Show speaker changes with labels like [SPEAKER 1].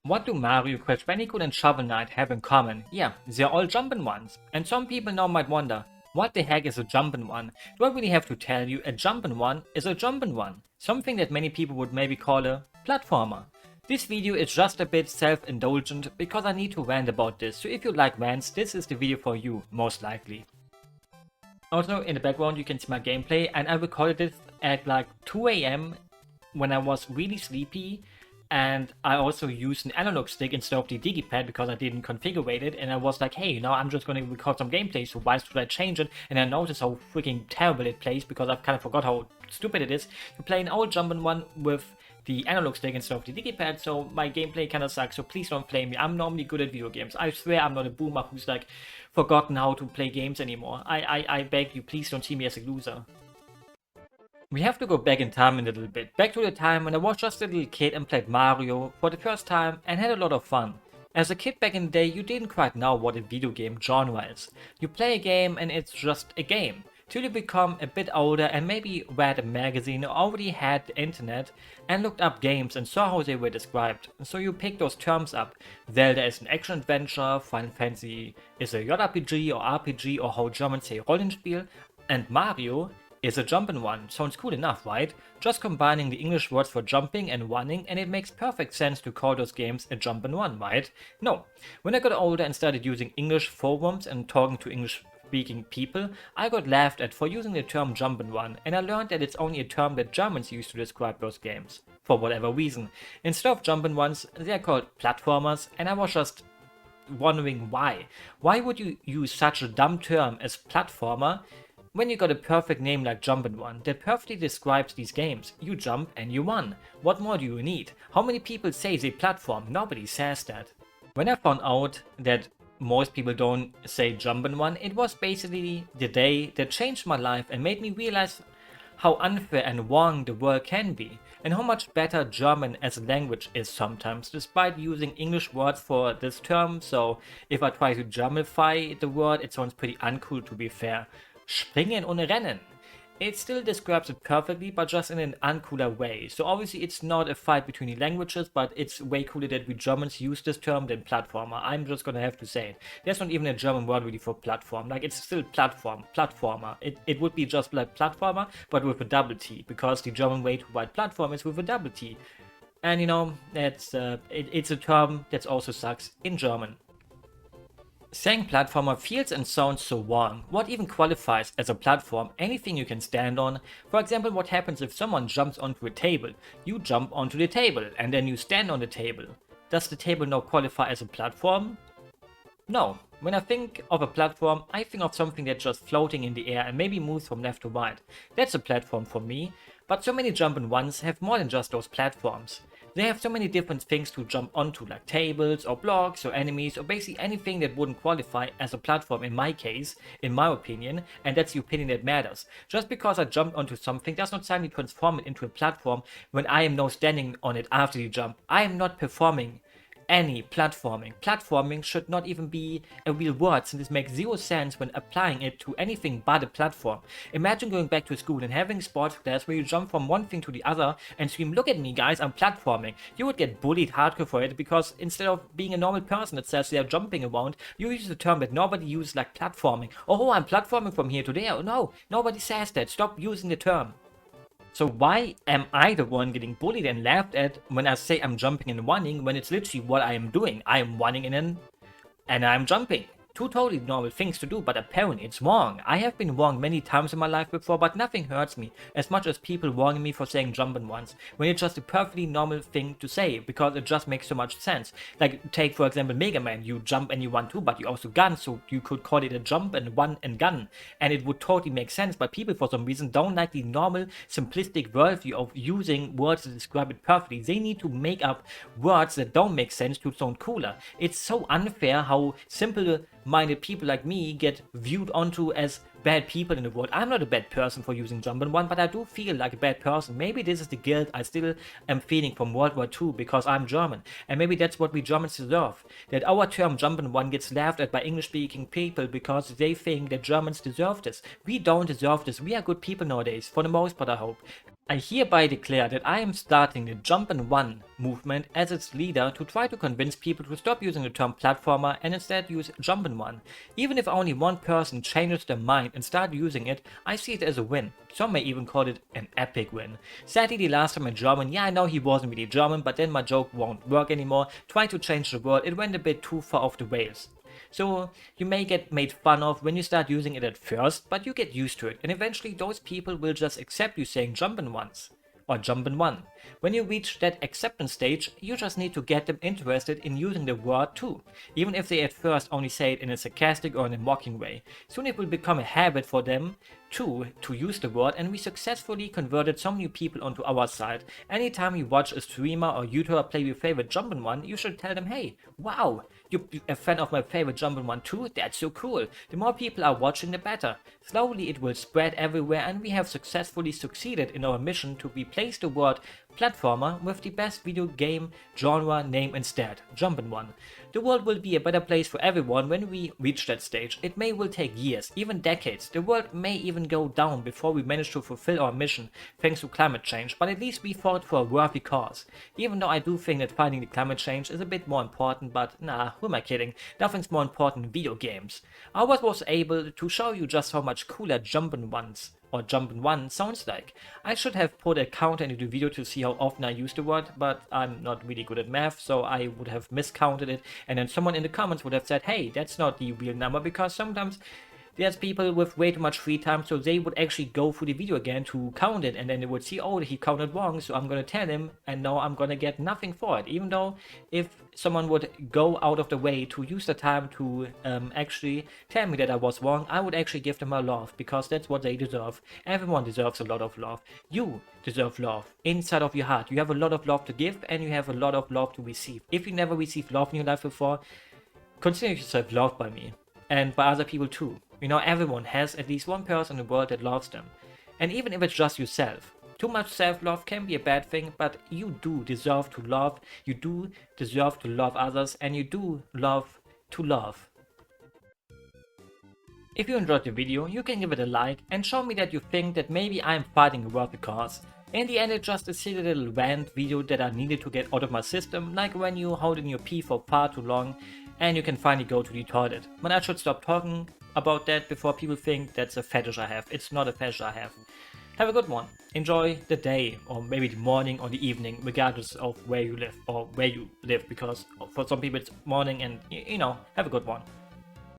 [SPEAKER 1] What do Mario, Crash Bandicoot and Shovel Knight have in common? Yeah, they're all jumpin' ones. And some people now might wonder, what the heck is a jumpin' one? Do I really have to tell you, a jumpin' one is a jumpin' one? Something that many people would maybe call a platformer. This video is just a bit self-indulgent because I need to rant about this, so if you like rants, this is the video for you, most likely. Also, in the background you can see my gameplay, and I recorded this at like 2 AM when I was really sleepy, and I also used an analog stick instead of the digipad because I didn't configure it, and I was like, hey, now I'm just going to record some gameplay, so why should I change it? And I noticed how freaking terrible it plays because I've kind of forgot how stupid it is to play an old jumping one with the analog stick instead of the digipad, so my gameplay kind of sucks, so please don't blame me. I'm normally good at video games. I swear I'm not a boomer who's like forgotten how to play games anymore. I beg you, please don't see me as a loser. We have to go back in time a little bit, back to the time when I was just a little kid and played Mario for the first time and had a lot of fun. As a kid back in the day, you didn't quite know what a video game genre is. You play a game and it's just a game. Till you become a bit older and maybe read a magazine or already had the internet and looked up games and saw how they were described. So you pick those terms up. Zelda is an action adventure, Final Fantasy is a JRPG or RPG or how Germans say Rollenspiel, and Mario is a jumpin' one. Sounds cool enough, right? Just combining the English words for jumping and running, and it makes perfect sense to call those games a jumpin' one, right? No. When I got older and started using English forums and talking to English speaking people, I got laughed at for using the term jumpin' one, and I learned that it's only a term that Germans use to describe those games, for whatever reason. Instead of jumpin' ones, they are called platformers, and I was just wondering why. Why would you use such a dumb term as platformer when you got a perfect name like Jumpin' One that perfectly describes these games? You jump and you won. What more do you need? How many people say they platform? Nobody says that. When I found out that most people don't say Jumpin' One, it was basically the day that changed my life and made me realize how unfair and wrong the world can be, and how much better German as a language is sometimes, despite using English words for this term. So if I try to Germanify the word, it sounds pretty uncool, to be fair. Springen ohne Rennen. It still describes it perfectly, but just in an uncooler way. So obviously it's not a fight between the languages, but it's way cooler that we Germans use this term than platformer. I'm just gonna have to say it. There's not even a German word really for platform. Like, it's still platformer. It would be just like platformer, but with a double T, because the German way to write platform is with a double T. And you know, that's it's a term that also sucks in German. Saying platformer feels and sounds so wrong. What even qualifies as a platform? Anything you can stand on? For example, what happens if someone jumps onto a table? You jump onto the table and then you stand on the table. Does the table now qualify as a platform? No. When I think of a platform, I think of something that's just floating in the air and maybe moves from left to right. That's a platform for me. But so many jumpin' ones have more than just those platforms. They have so many different things to jump onto, like tables or blocks or enemies or basically anything that wouldn't qualify as a platform in my case, in my opinion, and that's the opinion that matters. Just because I jumped onto something does not suddenly transform it into a platform when I am now standing on it after the jump. I am not performing any platforming. Platforming should not even be a real word, since it makes zero sense when applying it to anything but a platform. Imagine going back to school and having sports class where you jump from one thing to the other and scream, "Look at me guys, I'm platforming." You would get bullied hardcore for it, because instead of being a normal person that says they are jumping around, you use a term that nobody uses, like platforming. Oh, I'm platforming from here to there. Oh, no, nobody says that. Stop using the term. So why am I the one getting bullied and laughed at when I say I'm jumping and running, when it's literally what I am doing? I am running and I'm jumping. Two totally normal things to do, but apparently it's wrong. I have been wrong many times in my life before, but nothing hurts me as much as people wronging me for saying jumpin' once, when it's just a perfectly normal thing to say, because it just makes so much sense. Like, take for example Mega Man, you jump and you run too, but you also gun, so you could call it a jump and run and gun, and it would totally make sense, but people for some reason don't like the normal, simplistic worldview of using words to describe it perfectly. They need to make up words that don't make sense to sound cooler. It's so unfair how simple-minded people like me get viewed onto as bad people in the world. I'm not a bad person for using jumpin' one, but I do feel like a bad person. Maybe this is the guilt I still am feeling from World War II because I'm German, and maybe that's what we Germans deserve. That our term jumpin' one gets laughed at by English-speaking people because they think that Germans deserve this. We don't deserve this. We are good people nowadays, for the most part, I hope. I hereby declare that I am starting the Jump'n'One movement as its leader to try to convince people to stop using the term platformer and instead use Jump'n'One. Even if only one person changes their mind and start using it, I see it as a win. Some may even call it an epic win. Sadly, the last time in German, yeah, I know he wasn't really German, but then my joke won't work anymore. Trying to change the world, it went a bit too far off the rails. So you may get made fun of when you start using it at first, but you get used to it, and eventually those people will just accept you saying Jump'n'Ones or Jump'n'One. When you reach that acceptance stage, you just need to get them interested in using the word too, even if they at first only say it in a sarcastic or in a mocking way. Soon it will become a habit for them too to use the word, and we successfully converted some new people onto our side. Anytime you watch a streamer or YouTuber play your favorite Jump'n'One, you should tell them, hey, wow, you're a fan of my favorite Jump'n'One too? That's so cool. The more people are watching, the better. Slowly it will spread everywhere, and we have successfully succeeded in our mission to replace the word platformer with the best video game genre name instead, Jump'n'One. The world will be a better place for everyone when we reach that stage. It will take years, even decades. The world may even go down before we manage to fulfill our mission thanks to climate change, but at least we fought for a worthy cause. Even though I do think that fighting the climate change is a bit more important, but nah, who am I kidding? Nothing's more important in video games. I was able to show you just how much cooler Jump'n'Ones or Jump'n'One sounds like. I should have put a counter into the video to see how often I use the word, but I'm not really good at math, so I would have miscounted it, and then someone in the comments would have said, hey, that's not the real number, because sometimes there's people with way too much free time, so they would actually go through the video again to count it, and then they would see, oh, he counted wrong, so I'm gonna tell him, and now I'm gonna get nothing for it. Even though if someone would go out of the way to use the time to actually tell me that I was wrong, I would actually give them a love, because that's what they deserve. Everyone deserves a lot of love. You deserve love inside of your heart. You have a lot of love to give, and you have a lot of love to receive. If you never received love in your life before, consider yourself loved by me, and by other people too. You know, everyone has at least one person in the world that loves them. And even if it's just yourself, too much self-love can be a bad thing, but you do deserve to love, you do deserve to love others, and you do love to love. If you enjoyed the video, you can give it a like and show me that you think that maybe I'm fighting a worthy cause. In the end, it's just a silly little rant video that I needed to get out of my system, like when you hold in your pee for far too long and you can finally go to the toilet. But I should stop talking about that before people think that's a fetish I have. It's not a fetish I have. Have a good one. Enjoy the day, or maybe the morning or the evening, regardless of where you live, or where you live, because for some people it's morning, and you know, have a good one.